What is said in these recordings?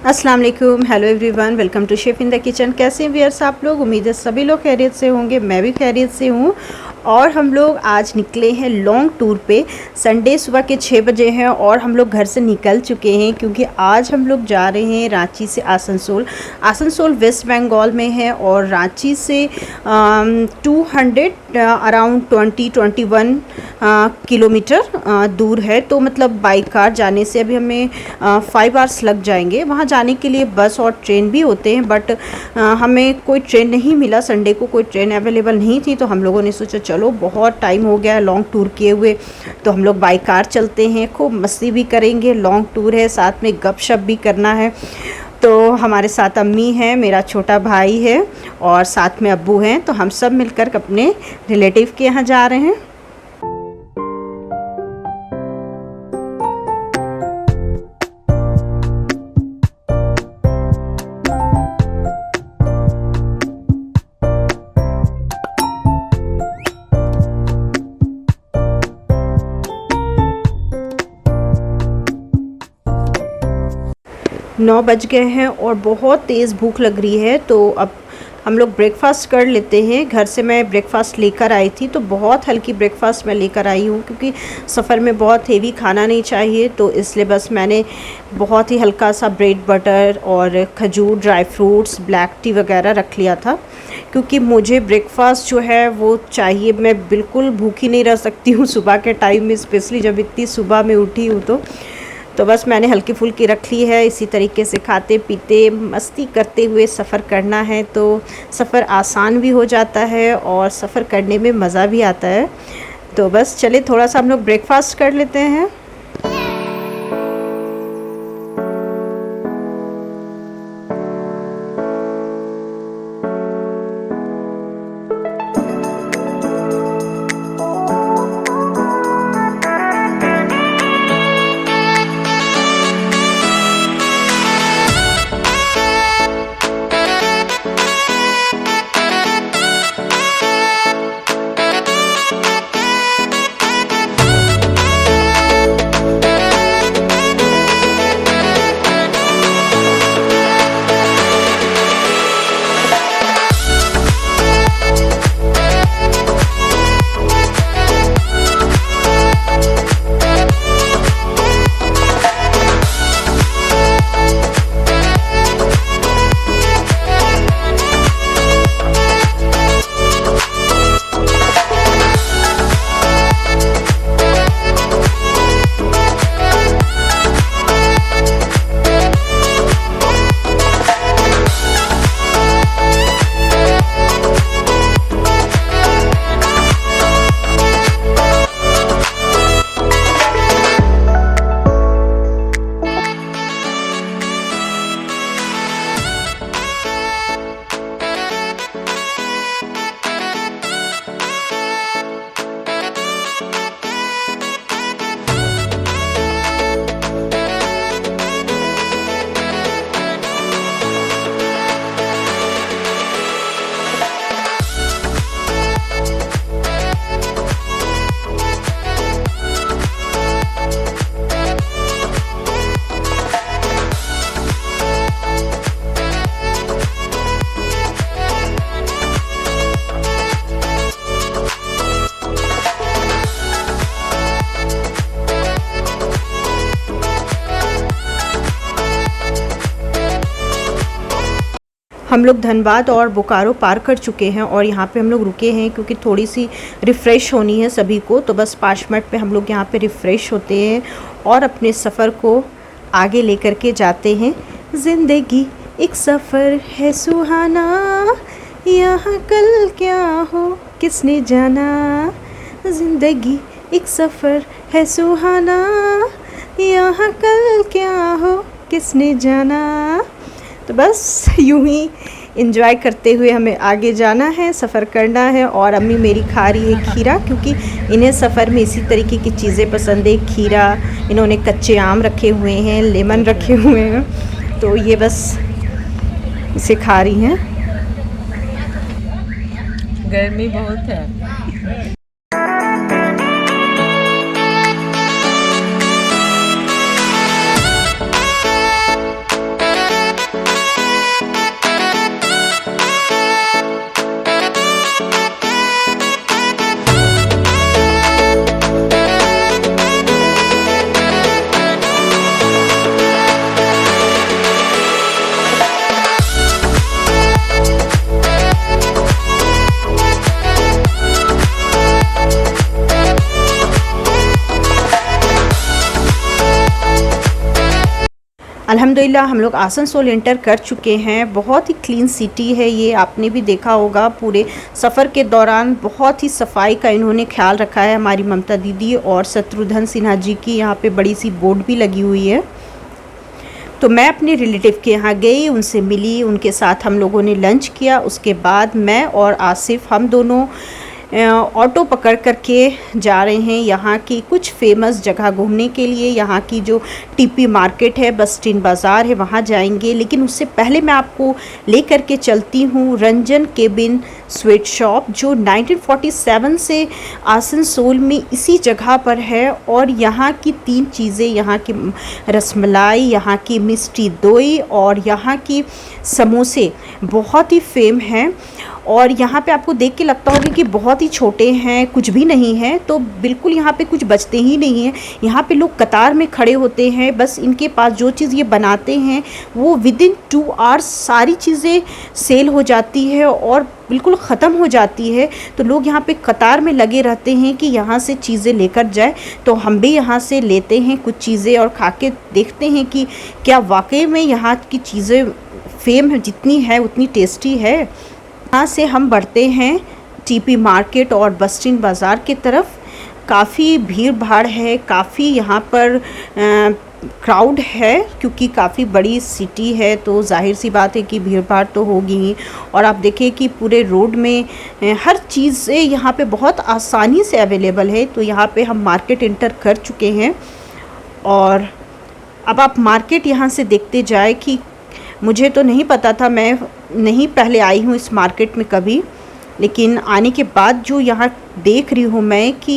अस्सलाम वालेकुम, hello everyone, welcome to chef in the kitchen. कैसे हैं व्यूअर्स आप लोग? उम्मीद है सभी लोग खैरियत से होंगे। मैं भी खैरियत से हूँ। और हम लोग आज निकले हैं लॉन्ग टूर पे। संडे सुबह के 6 बजे हैं और हम लोग घर से निकल चुके हैं क्योंकि आज हम लोग जा रहे हैं रांची से आसनसोल। आसनसोल वेस्ट बंगाल में है और रांची से 200 अराउंड 21 किलोमीटर दूर है। तो मतलब बाई कार जाने से अभी हमें 5 आवर्स लग जाएंगे। वहाँ जाने के लिए बस और ट्रेन भी होते हैं, बट हमें कोई ट्रेन नहीं मिला। संडे को कोई ट्रेन अवेलेबल नहीं थी, तो हम लोगों ने सोचा चलो बहुत टाइम हो गया है लॉन्ग टूर किए हुए, तो हम लोग बाई कार चलते हैं। खूब मस्ती भी करेंगे, लॉन्ग टूर है, साथ में गपशप भी करना है। तो हमारे साथ अम्मी हैं, मेरा छोटा भाई है और साथ में अब्बू हैं। तो हम सब मिलकर अपने रिलेटिव के यहाँ जा रहे हैं। नौ बज गए हैं और बहुत तेज़ भूख लग रही है, तो अब हम लोग ब्रेकफास्ट कर लेते हैं। घर से मैं ब्रेकफास्ट लेकर आई थी, तो बहुत हल्की ब्रेकफास्ट मैं लेकर आई हूँ क्योंकि सफ़र में बहुत हेवी खाना नहीं चाहिए, तो इसलिए बस मैंने बहुत ही हल्का सा ब्रेड बटर और खजूर, ड्राई फ्रूट्स, ब्लैक टी वगैरह रख लिया था क्योंकि मुझे ब्रेकफास्ट जो है वो चाहिए। मैं बिल्कुल भूखी नहीं रह सकती हूँ सुबह के टाइम में, स्पेशली जब इतनी सुबह में उठी हूँ। तो बस मैंने हल्की फुल्की रख ली है। इसी तरीके से खाते पीते मस्ती करते हुए सफ़र करना है, तो सफ़र आसान भी हो जाता है और सफ़र करने में मज़ा भी आता है। तो बस चले थोड़ा सा हम लोग ब्रेकफास्ट कर लेते हैं। हम लोग धनबाद और बोकारो पार कर चुके हैं और यहाँ पे हम लोग रुके हैं क्योंकि थोड़ी सी रिफ़्रेश होनी है सभी को। तो बस 5 मिनट पे हम लोग यहाँ पे रिफ़्रेश होते हैं और अपने सफ़र को आगे लेकर के जाते हैं। ज़िंदगी एक सफ़र है सुहाना, यहाँ कल क्या हो किसने जाना। ज़िंदगी एक सफ़र है सुहाना, यहाँ कल क्या हो किसने जाना। तो बस यूं ही एंजॉय करते हुए हमें आगे जाना है, सफ़र करना है। और अम्मी मेरी खा रही है खीरा क्योंकि इन्हें सफ़र में इसी तरीके की चीज़ें पसंद है। खीरा, इन्होंने कच्चे आम रखे हुए हैं, लेमन रखे हुए हैं, तो ये बस इसे खा रही हैं। गर्मी बहुत है। अल्हम्दुलिल्लाह हम लोग आसनसोल एंटर कर चुके हैं। बहुत ही क्लीन सिटी है ये, आपने भी देखा होगा पूरे सफ़र के दौरान बहुत ही सफाई का इन्होंने ख्याल रखा है। हमारी ममता दीदी और शत्रुघ्न सिन्हा जी की यहाँ पे बड़ी सी बोर्ड भी लगी हुई है। तो मैं अपने रिलेटिव के यहाँ गई, उनसे मिली, उनके साथ हम लोगों ने लंच किया। उसके बाद मैं और आसिफ हम दोनों ऑटो पकड़ कर के जा रहे हैं यहाँ की कुछ फेमस जगह घूमने के लिए। यहाँ की जो टीपी मार्केट है, बस्टिन बाज़ार है, वहाँ जाएंगे। लेकिन उससे पहले मैं आपको ले कर के चलती हूँ रंजन केबिन स्वीट शॉप, जो 1947 से आसनसोल में इसी जगह पर है। और यहाँ की 3 चीज़ें, यहाँ की रसमलाई, यहाँ की मिष्टी दोई और यहाँ की समोसे बहुत ही फेम हैं। और यहाँ पे आपको देख के लगता होगा कि बहुत ही छोटे हैं, कुछ भी नहीं है, तो बिल्कुल यहाँ पे कुछ बचते ही नहीं है। यहाँ पे लोग कतार में खड़े होते हैं, बस इनके पास जो चीज़ ये बनाते हैं वो विदिन 2 आवर्स सारी चीज़ें सेल हो जाती है और बिल्कुल ख़त्म हो जाती है। तो लोग यहाँ पे कतार में लगे रहते हैं कि यहाँ से चीज़ें लेकर जाए। तो हम भी यहाँ से लेते हैं कुछ चीज़ें और खा के देखते हैं कि क्या वाकई में यहाँ की चीज़ें फेम जितनी है उतनी टेस्टी है। यहाँ से हम बढ़ते हैं टीपी मार्केट और बस्टिन बाज़ार की तरफ। काफ़ी भीड़ भाड़ है, काफ़ी यहाँ पर क्राउड है, क्योंकि काफ़ी बड़ी सिटी है तो जाहिर सी बात है कि भीड़ भाड़ तो होगी ही। और आप देखिए कि पूरे रोड में हर चीज़ यहाँ पे बहुत आसानी से अवेलेबल है। तो यहाँ पे हम मार्केट एंटर कर चुके हैं और अब आप मार्केट यहाँ से देखते जाए कि मुझे तो नहीं पता था, मैं नहीं पहले आई हूँ इस मार्केट में कभी, लेकिन आने के बाद जो यहाँ देख रही हूँ मैं कि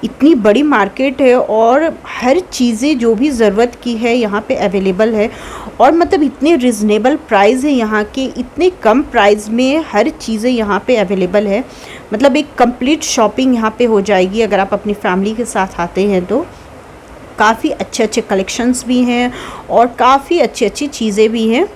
इतनी बड़ी मार्केट है और हर चीज़ें जो भी ज़रूरत की है यहाँ पे अवेलेबल है। और मतलब इतने रिजनेबल प्राइस है यहाँ के, इतने कम प्राइस में हर चीज़ें यहाँ पे अवेलेबल है। मतलब एक कंप्लीट शॉपिंग यहाँ पे हो जाएगी अगर आप अपनी फैमिली के साथ आते हैं तो। काफ़ी अच्छे अच्छे कलेक्शंस भी हैं और काफ़ी अच्छी अच्छी चीज़ें भी हैं।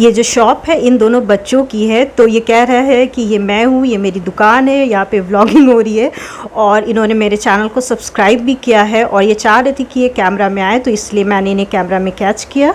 ये जो शॉप है इन दोनों बच्चों की है, तो ये कह रहा है कि ये मैं हूँ, ये मेरी दुकान है, यहाँ पे व्लॉगिंग हो रही है। और इन्होंने मेरे चैनल को सब्सक्राइब भी किया है और ये चाह रही थी कि ये कैमरा में आए, तो इसलिए मैंने इन्हें कैमरा में कैच किया।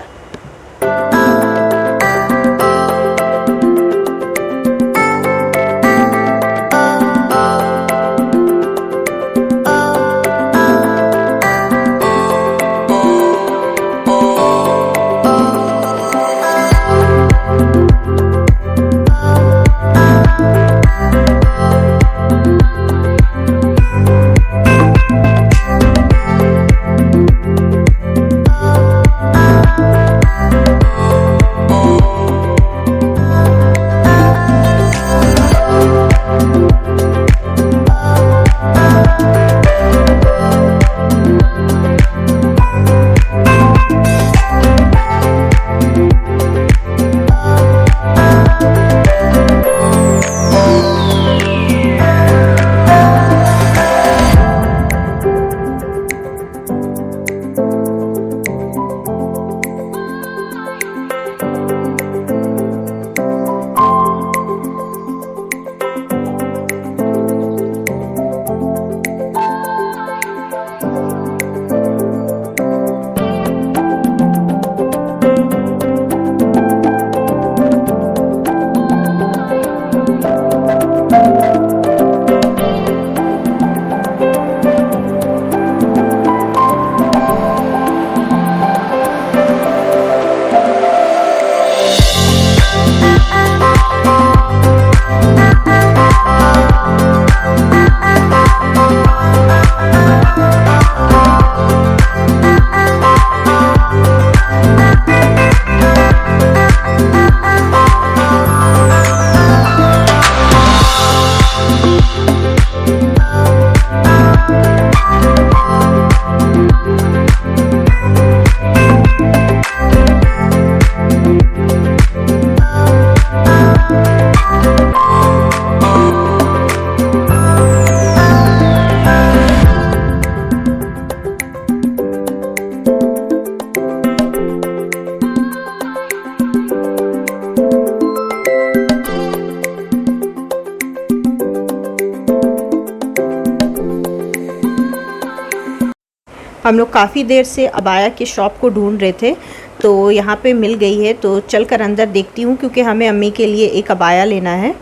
हम लोग काफ़ी देर से अबाया के शॉप को ढूंढ रहे थे, तो यहाँ पे मिल गई है, तो चल कर अंदर देखती हूँ क्योंकि हमें अम्मी के लिए एक अबाया लेना है।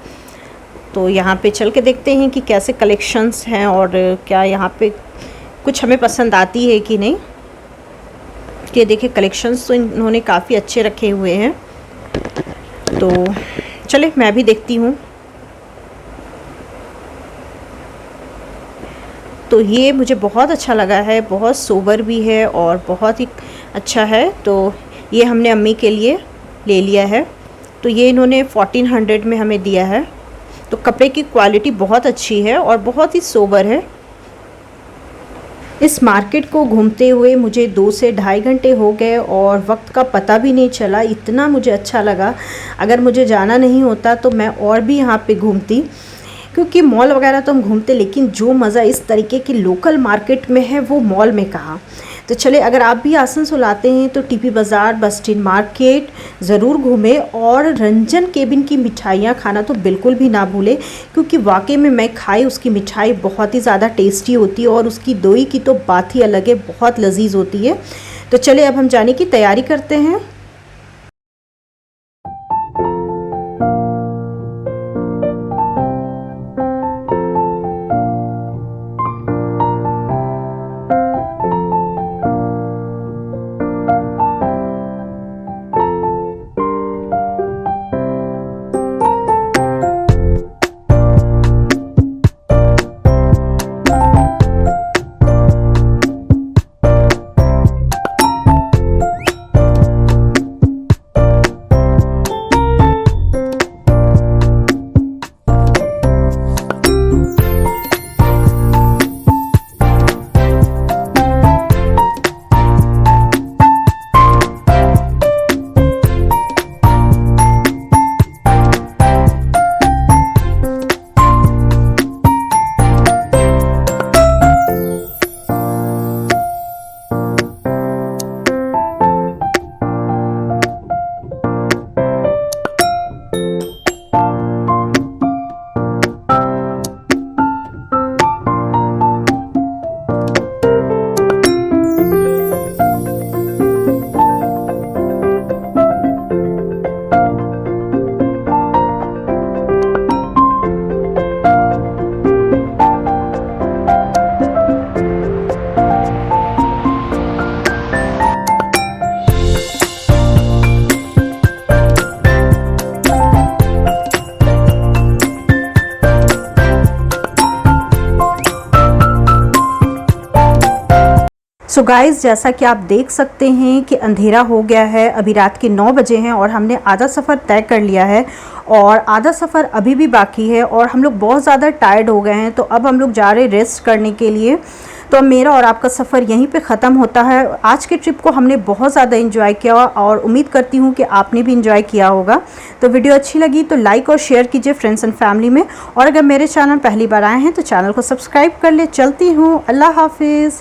तो यहाँ पे चल के देखते हैं कि कैसे कलेक्शंस हैं और क्या यहाँ पे कुछ हमें पसंद आती है कि नहीं। ये देखिए कलेक्शंस तो इन्होंने काफ़ी अच्छे रखे हुए हैं, तो चले मैं भी देखती हूँ। तो ये मुझे बहुत अच्छा लगा है, बहुत सोबर भी है और बहुत ही अच्छा है, तो ये हमने अम्मी के लिए ले लिया है। तो ये इन्होंने 1400 में हमें दिया है। तो कपड़े की क्वालिटी बहुत अच्छी है और बहुत ही सोबर है। इस मार्केट को घूमते हुए मुझे 2 से ढाई घंटे हो गए और वक्त का पता भी नहीं चला, इतना मुझे अच्छा लगा। अगर मुझे जाना नहीं होता तो मैं और भी यहाँ पे घूमती, क्योंकि मॉल वगैरह तो हम घूमते, लेकिन जो मज़ा इस तरीके की लोकल मार्केट में है वो मॉल में कहाँ। तो चले, अगर आप भी आसनसोल आते हैं तो टीपी बाज़ार, बस स्टैंड मार्केट ज़रूर घूमें और रंजन केबिन की मिठाइयाँ खाना तो बिल्कुल भी ना भूलें, क्योंकि वाकई में मैं खाई उसकी मिठाई बहुत ही ज़्यादा टेस्टी होती है और उसकी दोई की तो बात ही अलग है, बहुत लजीज होती है। तो चले अब हम जाने की तैयारी करते हैं। सो गाइस, जैसा कि आप देख सकते हैं कि अंधेरा हो गया है, अभी रात के 9 बजे हैं और हमने आधा सफ़र तय कर लिया है और आधा सफ़र अभी भी बाकी है और हम लोग बहुत ज़्यादा टायर्ड हो गए हैं। तो अब हम लोग जा रहे हैं रेस्ट करने के लिए। तो अब मेरा और आपका सफ़र यहीं पे ख़त्म होता है। आज के ट्रिप को हमने बहुत ज़्यादा एंजॉय किया और उम्मीद करती हूँ कि आपने भी एंजॉय किया होगा। तो वीडियो अच्छी लगी तो लाइक और शेयर कीजिए फ्रेंड्स एंड फैमिली में, और अगर मेरे चैनल पहली बार आए हैं तो चैनल को सब्सक्राइब कर ले। चलती हूँ, अल्लाह हाफिज़।